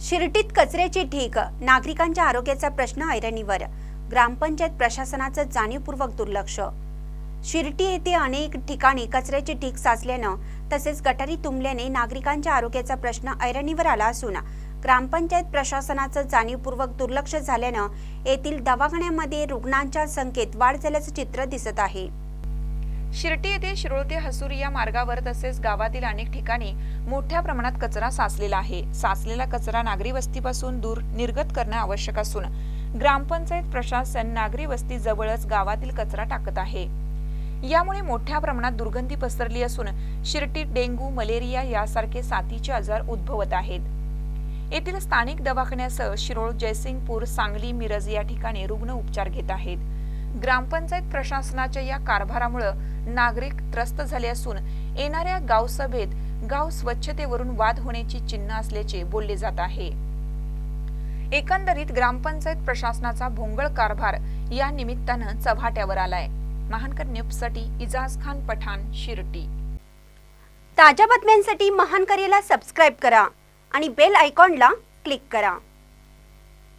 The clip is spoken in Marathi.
शिर्टीत कचऱ्याची ढीग, नागरिकांच्या आरोग्याचा प्रश्न ऐरणीवर. ग्रामपंचायत प्रशासनाचं जाणीवपूर्वक दुर्लक्ष. शिर्टी येथे अनेक ठिकाणी कचऱ्याची ढीग साचल्यानं तसेच गटारी तुंबल्याने नागरिकांच्या आरोग्याचा प्रश्न ऐरणीवर आला असून ग्रामपंचायत प्रशासनाचं जाणीवपूर्वक दुर्लक्ष झाल्यानं येथील दवाखान्यामध्ये रुग्णांच्या संख्येत वाढ झाल्याचं चित्र दिसत आहे. शिर्टी येथे शिरोळ ते हसूर या मार्गावर तसेच गावातील अनेक ठिकाणी मोठ्या प्रमाणात कचरा साचलेला आहे. साचलेला कचरा नागरी वस्तीपासून दूर निर्गत करणं आवश्यक असून ग्रामपंचायत प्रशासन नागरी वस्ती जवळच गावातील कचरा टाकत आहे. यामुळे मोठ्या प्रमाणात दुर्गंधी पसरली असून शिर्टीत डेंग्यू, मलेरिया यासारखे साथीचे आजार उद्भवत आहेत. येथील स्थानिक दवाखान्यासह शिरोळ, जयसिंगपूर, सांगली, मिरज या ठिकाणी रुग्ण उपचार घेत आहेत. ग्रामपंचायत प्रशासनाच्या या कारभारामुळे नागरिक त्रस्त झाले असून येणाऱ्या गावसभेत गाव स्वच्छतेवरून वाद होण्याची चिन्ह असल्याचे बोलले जात आहे. एकंदरीत ग्रामपंचायत प्रशासनाचा भोंगळ कारभार या निमित्तानं चव्हाट्यावर आलाय. महानकर न्यूजसाठी इजाज खान पठाण, शिर्टी. ताज्या बातम्यांसाठी महानकरेला सबस्क्राईब करा आणि बेल आयकॉनला क्लिक करा.